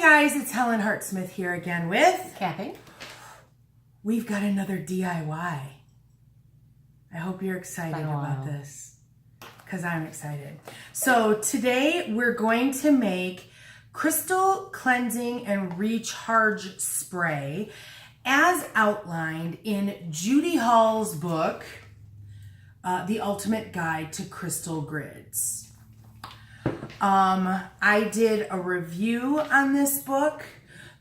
guys, it's Helen Hartsmith here again with Cathy. We've got another DIY. I hope you're excited about this because I'm excited. So today we're going to make crystal cleansing and recharge spray as outlined in Judy Hall's book, The Ultimate Guide to Crystal Grids. I did a review on this book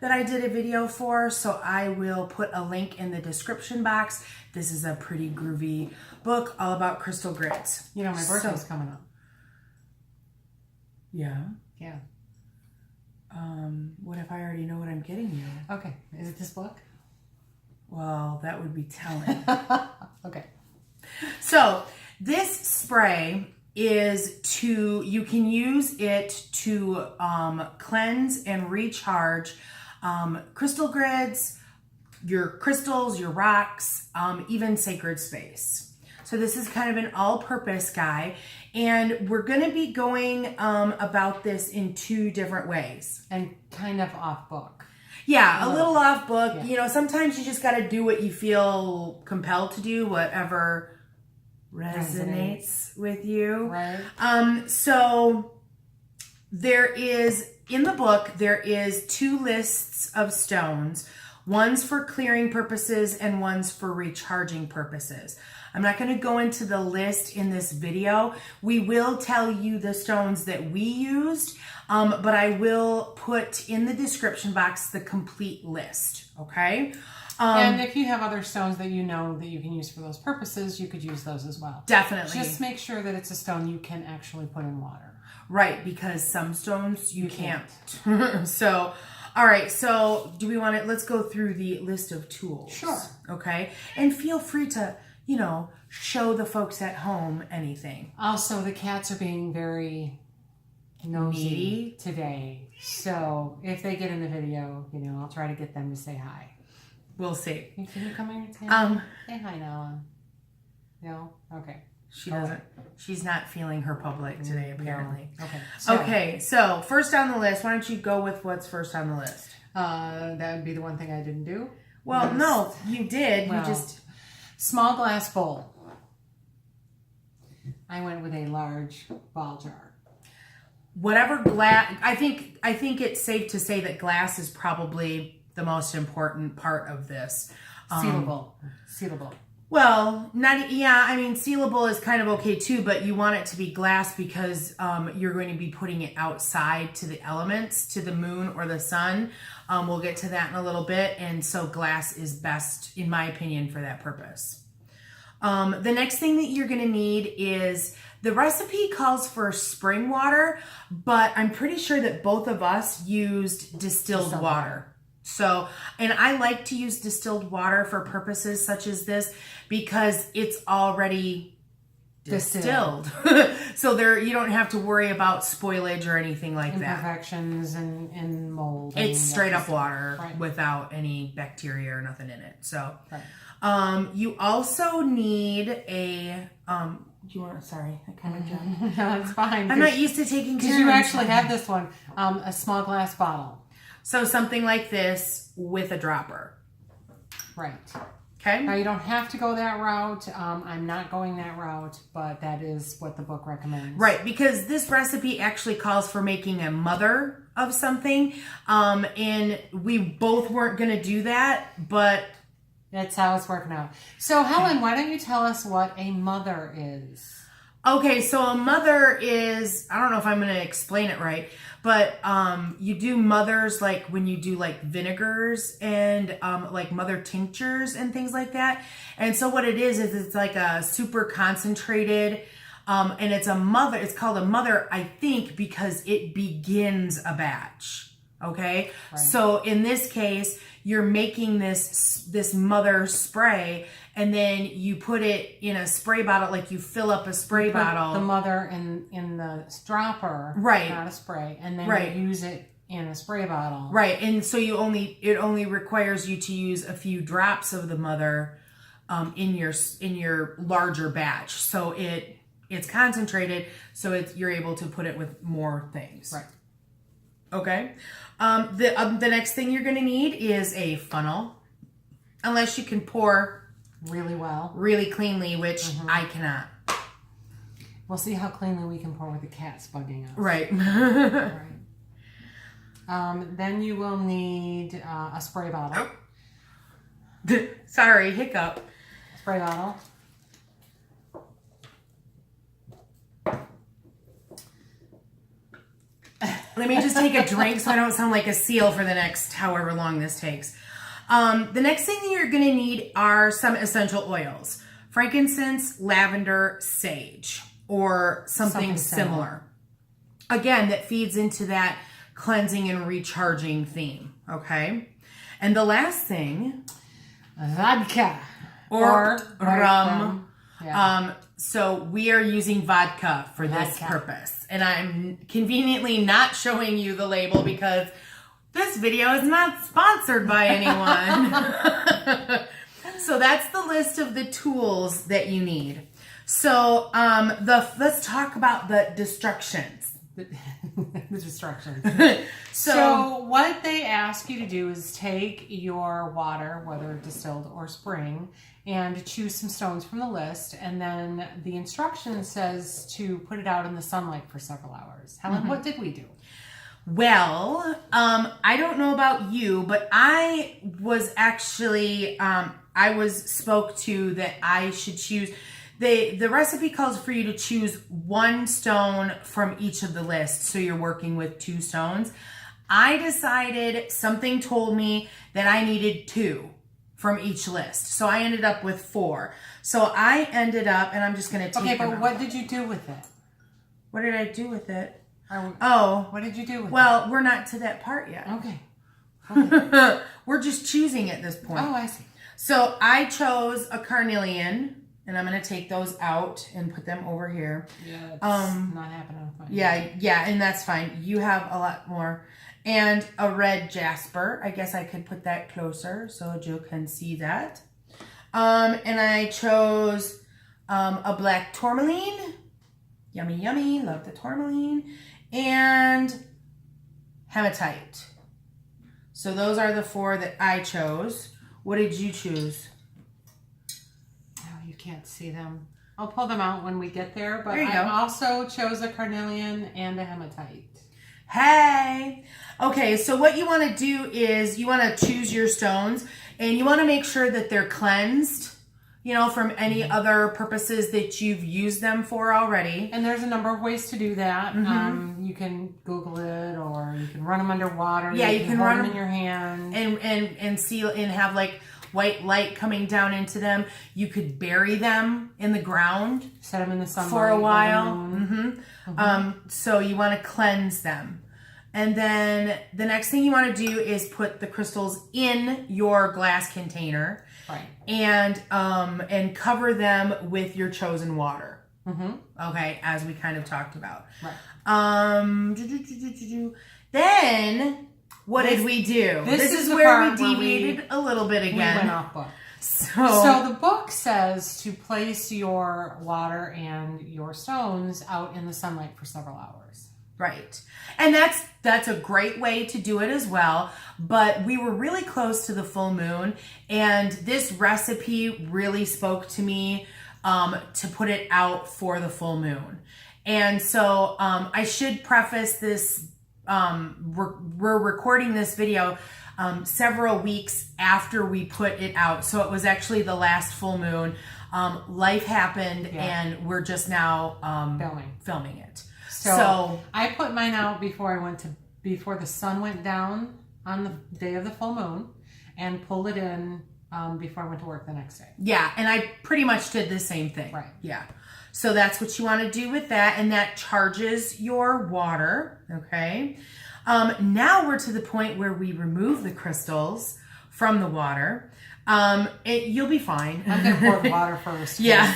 that I did a video for, so I will put a link in the description box. This is a pretty groovy book all about crystal grids. You know, my birthday's coming up. Yeah? Yeah. What if I already know what I'm getting you? Okay. Is it this book? Well, that would be telling. Okay. So, this spray is you can use it to cleanse and recharge crystal grids, your crystals, your rocks, even sacred space. So this is kind of an all-purpose guy, and we're going to be going about this in two different ways. And kind of off book. Yeah, a little off book. Yeah. You know, sometimes you just got to do what you feel compelled to do, whatever resonates with you. Right. So there is, in the book, there is two lists of stones. One's for clearing purposes and one's for recharging purposes. I'm not going to go into the list in this video. We will tell you the stones that we used, but I will put in the description box the complete list, okay? And if you have other stones that you know that you can use for those purposes, you could use those as well. Definitely. Just make sure that it's a stone you can actually put in water. Right, because some stones you can't. So, all right, so do we want to, let's go through the list of tools. Sure. Okay, and feel free to, you know, show the folks at home anything. Also, the cats are being very nosy today. So if they get in the video, you know, I'll try to get them to say hi. We'll see. Can you come here and say say hi, Nala? No? Okay. She doesn't. She's not feeling her public today, apparently. No. Okay. Okay, so first on the list, why don't you go with what's first on the list? That would be the one thing I didn't do. Well, no, you did. Well, you just... Small glass bowl. I went with a large ball jar. Whatever glass... I think it's safe to say that glass is probably the most important part of this. Sealable. Sealable. Well, I mean, sealable is kind of okay too, but you want it to be glass because you're going to be putting it outside to the elements, to the moon or the sun. We'll get to that in a little bit. And so glass is best, in my opinion, for that purpose. The next thing that you're going to need is, the recipe calls for spring water, but I'm pretty sure that both of us used distilled water. So, and I like to use distilled water for purposes such as this because it's already distilled. So you don't have to worry about spoilage or anything like that. Imperfections and mold. It's straight up water without any bacteria or nothing in it. So, you also need a, sorry, I kind of jumped. No, it's fine. I'm not used to taking turns. Because you actually have this one, a small glass bottle. So something like this with a dropper. Right. Okay. Now you don't have to go that route. I'm not going that route, but that is what the book recommends. Right, because this recipe actually calls for making a mother of something. And we both weren't going to do that, but... That's how it's working out. So Helen, why don't you tell us what a mother is? Okay, so a mother is, I don't know if I'm going to explain it right, but you do mothers like when you do like vinegars and like mother tinctures and things like that. And so what it is it's like a super concentrated, and it's called a mother, I think, because it begins a batch. Okay, so in this case, you're making this mother spray, and then you put it in a spray bottle, like you fill up a spray bottle. The mother in the dropper, not a spray, and then you use it in a spray bottle. Right, and so it only requires you to use a few drops of the mother in your larger batch. So it's concentrated, so you're able to put it with more things. Right. Okay. The next thing you're going to need is a funnel. Unless you can pour really well, really cleanly, which I cannot. We'll see how cleanly we can pour with the cats bugging us. Right. Right. Then you will need a spray bottle. Sorry, hiccup. Spray bottle. Let me just take a drink so I don't sound like a seal for the next however long this takes. The next thing that you're going to need are some essential oils. Frankincense, lavender, sage, or something similar. Again, that feeds into that cleansing and recharging theme, okay? And the last thing... vodka. Or rum. Yeah. So we are using vodka for this purpose. And I'm conveniently not showing you the label because this video is not sponsored by anyone. So that's the list of the tools that you need. So let's talk about the destructions. The destructions. So what they ask you to do is take your water, whether distilled or spring, and choose some stones from the list. And then the instruction says to put it out in the sunlight for several hours. Helen, what did we do? Well, I don't know about you, but I was actually, spoke to that I should choose, the recipe calls for you to choose one stone from each of the lists. So you're working with 2 stones. I decided, something told me that I needed 2 from each list. So I ended up with 4. So I ended up, and I'm just going to take but what did you do with it? What did I do with it? What did you do with it? Well, we're not to that part yet. Okay. We're just choosing at this point. Oh, I see. So I chose a carnelian, and I'm going to take those out and put them over here. Yeah, it's not happening. Yeah, and that's fine. You have a lot more. And a red jasper. I guess I could put that closer so Joe can see that. And I chose a black tourmaline. Yummy, yummy. Love the tourmaline. And hematite. So those are the 4 that I chose. What did you choose? Oh, you can't see them. I'll pull them out when we get there. But I also chose a carnelian and a hematite. Hey! Okay, so what you want to do is you want to choose your stones and you want to make sure that they're cleansed, you know, from any other purposes that you've used them for already. And there's a number of ways to do that. You can Google it, or you can run them underwater. Yeah, you can hold run them in your hand and seal and have like white light coming down into them. You could bury them in the ground. Set them in the sunlight for a while. So you want to cleanse them. And then the next thing you want to do is put the crystals in your glass container. Right. And cover them with your chosen water. Okay, as we kind of talked about. Right. Then what did we do? This is where we deviated a little bit again. We went off book. So the book says to place your water and your stones out in the sunlight for several hours. Right. And that's a great way to do it as well. But we were really close to the full moon, and this recipe really spoke to me to put it out for the full moon. And so I should preface this, we're recording this video several weeks after we put it out. So it was actually the last full moon. Life happened, and we're just now filming it. So I put mine out before the sun went down on the day of the full moon, and pulled it in before I went to work the next day. Yeah, and I pretty much did the same thing. Right. Yeah. So that's what you want to do with that, and that charges your water. Okay. Now we're to the point where we remove the crystals from the water. You'll be fine. I'm gonna pour the water first. Yeah.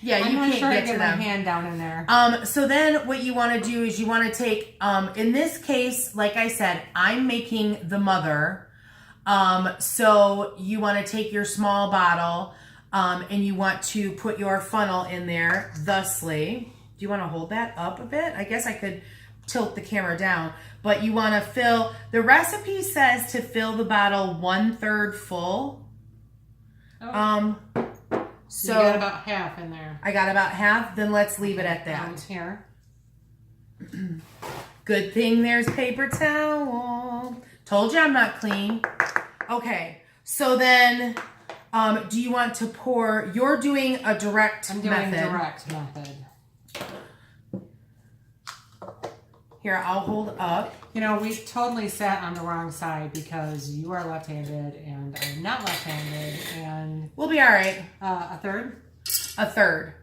Yeah, you can't get to them. My hand down in there. So then what you want to do is you want to take, in this case, like I said, I'm making the mother. So you want to take your small bottle, and you want to put your funnel in there thusly. Do you want to hold that up a bit? I guess I could tilt the camera down. But you want to fill, the recipe says to fill the bottle 1/3 full. Oh. So you got about half in there. I got about half, then let's leave it at that. Here. Good thing there's paper towel. Told you I'm not clean. Okay, so then do you want to pour, you're doing a direct method. I'm doing direct method. Here, I'll hold up. You know, we totally sat on the wrong side because you are left-handed and I'm not left-handed, and We'll be all right. A third. A third.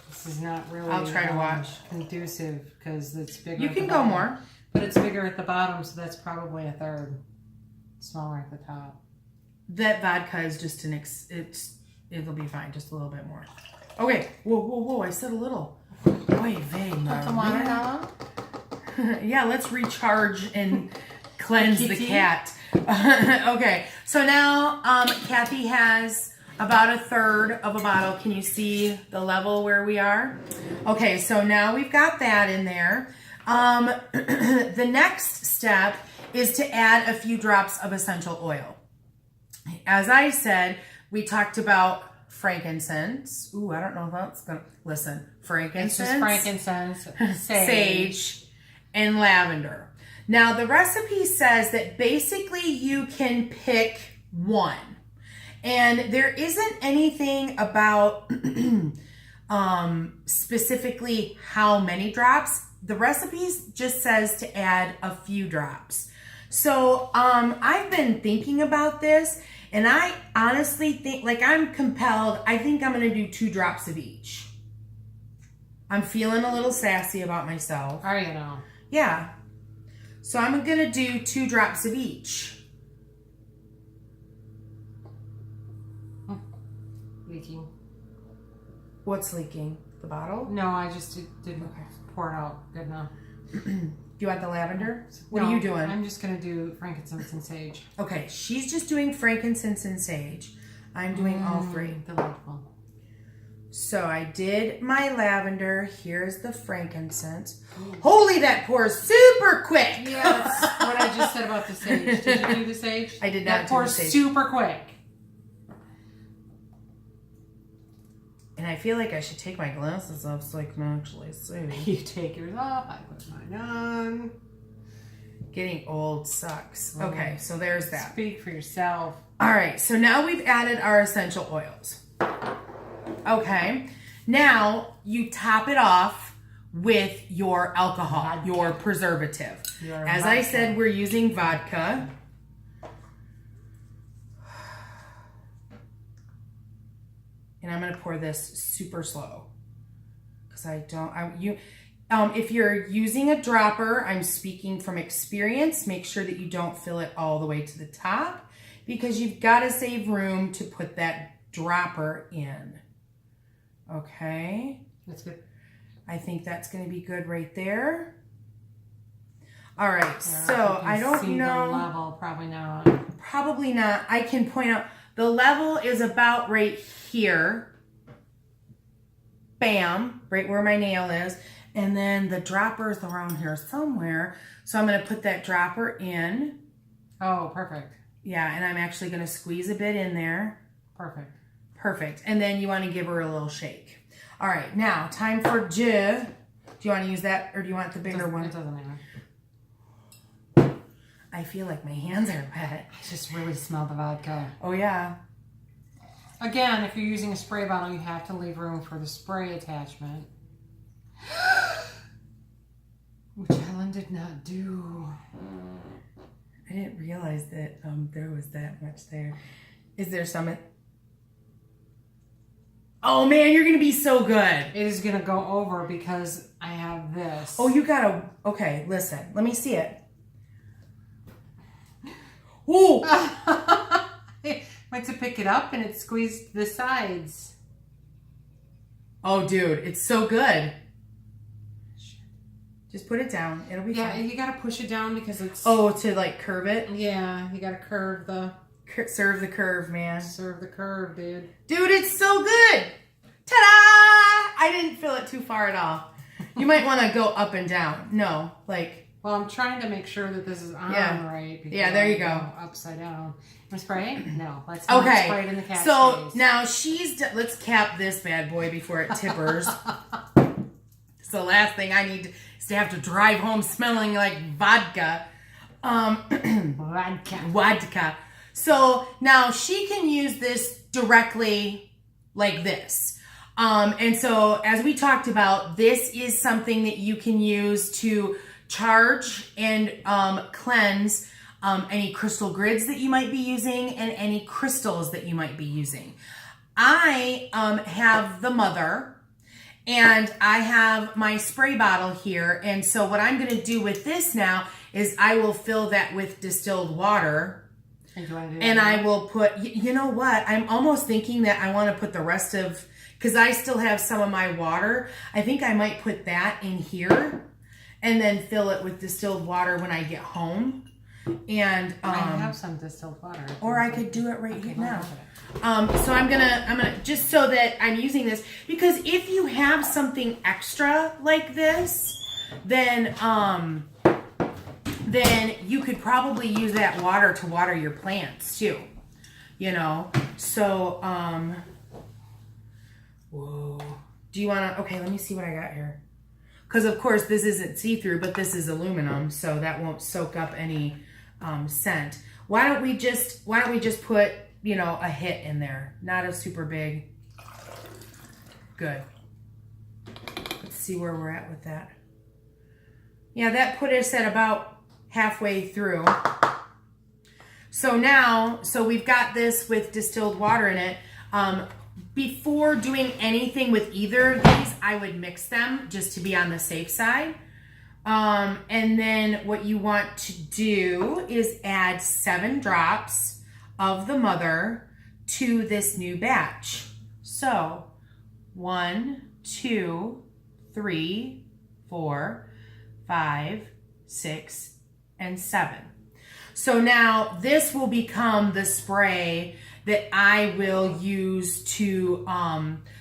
This is not really. I'll try to watch. Conducive because it's bigger. You at can the go bottom. more. But it's bigger at the bottom, so that's probably a third. Smaller at the top. That vodka is just an it'll be fine, just a little bit more. Okay. Whoa! I said a little. Oy vey, Put the water down. Yeah, let's recharge and cleanse the cat. Okay, so now Cathy has about a third of a bottle. Can you see the level where we are? Okay, so now we've got that in there. The next step is to add a few drops of essential oil. As I said, we talked about frankincense. Ooh, I don't know if that's gonna listen. Frankincense. It's just frankincense, sage, and lavender. Now the recipe says that basically you can pick one, and there isn't anything about specifically how many drops. The recipe just says to add a few drops. So I've been thinking about this, and I honestly think, like, I'm compelled. I think I'm gonna do 2 drops of each. I'm feeling a little sassy about myself. Are you now? Yeah. So I'm gonna do 2 drops of each. Leaking. What's leaking? The bottle? No, I just didn't pour it out good enough. Do you want the lavender? What No, are you doing? I'm just going to do frankincense and sage. Okay, she's just doing frankincense and sage. I'm doing all 3. Delightful. So I did my lavender. Here's the frankincense. Holy, that pours super quick. Yeah, that's what I just said about the sage. Did you do the sage? I did not That do pours the sage. super quick. And I feel like I should take my glasses off so I can actually see. You take yours off, I put mine on. Getting old sucks. Okay, so there's that. Speak for yourself. All right, so now we've added our essential oils. Okay, now you top it off with your alcohol, your preservative. As I said, we're using vodka. And I'm going to pour this super slow because if you're using a dropper, I'm speaking from experience. Make sure that you don't fill it all the way to the top because you've got to save room to put that dropper in. Okay. That's good. I think that's going to be good right there. All right. So I don't know. The level, probably not. Probably not. I can point out the level is about right here. Bam, right where my nail is. And then the dropper is around here somewhere. So I'm going to put that dropper in. Oh, perfect. Yeah, and I'm actually going to squeeze a bit in there. Perfect. Perfect. And then you want to give her a little shake. All right, now time for Jiv. Do you want to use that or do you want the bigger one? It doesn't matter. I feel like my hands are wet. I just really smell the vodka. Oh, yeah. Again, if you're using a spray bottle, you have to leave room for the spray attachment. Which Helen did not do. I didn't realize that there was that much there. Is there some? Oh, man, you're going to be so good. It is going to go over because I have this. Oh, you got to... Okay, listen. Let me see it. Ooh! Went to pick it up and it squeezed the sides. Oh, dude, it's so good. Just put it down. It'll be Yeah, fine. you got to push it down because it's... Oh, to like curve it? Yeah, you got to curve the... Serve the curve, man. Serve the curve, dude. Dude, it's so good. Ta-da! I didn't fill it too far at all. You might want to go up and down. No, like. Well, I'm trying to make sure that this is on right. Yeah, there you go. Upside down. You spray? No. Let's spray it in the cat's face. Now let's cap this bad boy before it tippers. So the last thing I need is to have to drive home smelling like vodka. Vodka. So now she can use this directly like this. And so as we talked about, this is something that you can use to charge and cleanse any crystal grids that you might be using and any crystals that you might be using. I have the mother and I have my spray bottle here. And so what I'm going to do with this now is I will fill that with distilled water. And I will put, you know what? I'm almost thinking that I want to put the rest of, because I still have some of my water. I think I might put that in here and then fill it with distilled water when I get home. And I have some distilled water. Or I could do it right here now. So I'm gonna just so that I'm using this, because if you have something extra like this, then you could probably use that water to water your plants too. You know? So whoa. Do you wanna okay, let me see what I got here. Because of course this isn't see-through, but this is aluminum, so that won't soak up any scent. Why don't we just put, you know, a hit in there, not a super big. Good. Let's see where we're at with that. Yeah, that put us at about halfway through. So now, we've got this with distilled water in it. Before doing anything with either of these, I would mix them just to be on the safe side. And then what you want to do is add 7 drops of the mother to this new batch. So 1, 2, 3, 4, 5, 6, and 7. So now this will become the spray that I will use to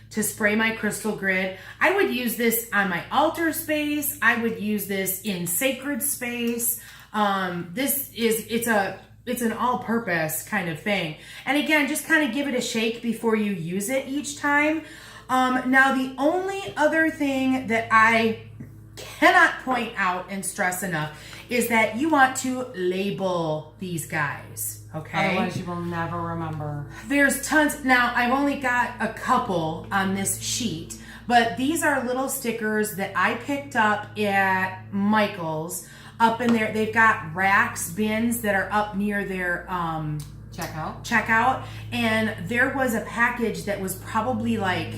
spray my crystal grid. I would use this on my altar space. I would use this in sacred space. It's an all-purpose kind of thing. And again, just kind of give it a shake before you use it each time. Now, the only other thing that I cannot point out and stress enough is that you want to label these guys, okay? Otherwise you will never remember. There's tons. Now, I've only got a couple on this sheet, but these are little stickers that I picked up at Michael's. Up in there, they've got racks, bins that are up near their checkout. And there was a package that was probably like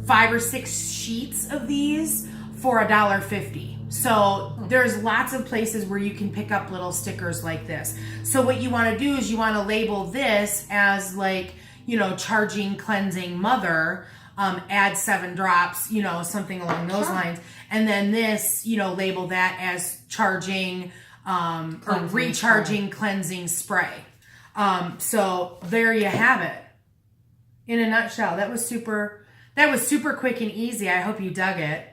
5 or 6 sheets of these for $1.50. So there's lots of places where you can pick up little stickers like this. So what you want to do is you want to label this as like, you know, charging, cleansing mother, add 7 drops, you know, something along those lines. And then this, you know, label that as charging or recharging cleansing spray. So there you have it. In a nutshell, that was super quick and easy. I hope you dug it.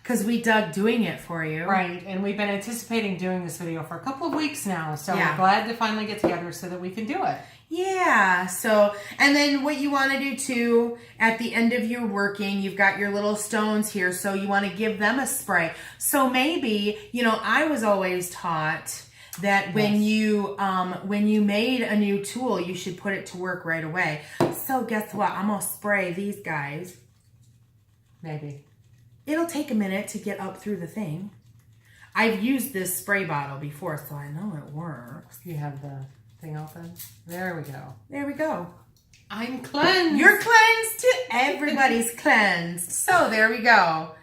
Because we dug doing it for you. Right, and we've been anticipating doing this video for a couple of weeks now, so we're glad to finally get together so that we can do it. Yeah, so, and then what you want to do too, at the end of your working, you've got your little stones here, so you want to give them a spray. So maybe, you know, I was always taught that when you made a new tool, you should put it to work right away. So guess what? I'm going to spray these guys. Maybe. It'll take a minute to get up through the thing. I've used this spray bottle before, so I know it works. You have the thing open? There we go. There we go. I'm cleansed. You're cleansed too. Everybody's cleansed. So there we go.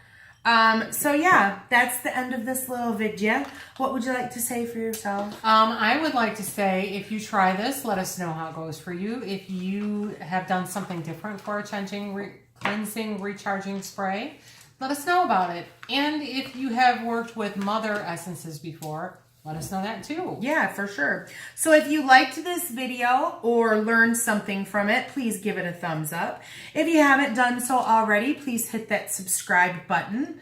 So yeah, that's the end of this little video. What would you like to say for yourself? I would like to say, if you try this, let us know how it goes for you. If you have done something different for a cleansing, recharging spray, let us know about it. And if you have worked with mother essences before, let us know that too. Yeah, for sure. So if you liked this video or learned something from it, please give it a thumbs up. If you haven't done so already, please hit that subscribe button.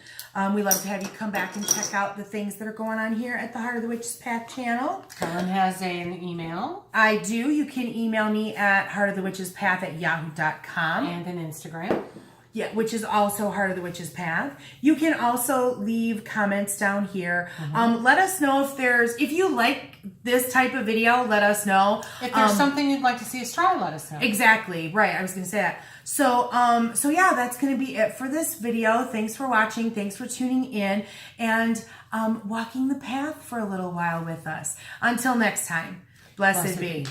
We love to have you come back and check out the things that are going on here at the Heart of the Witch's Path channel. Helen has an email. I do. You can email me at heartofthewitchespath@yahoo.com. And an Instagram. Yeah, which is also Heart of the Witch's Path. You can also leave comments down here. Let us know if you like this type of video, let us know. If there's something you'd like to see us try, let us know. Exactly. Right. I was going to say that. So yeah, that's going to be it for this video. Thanks for watching. Thanks for tuning in and walking the path for a little while with us. Until next time, blessed be.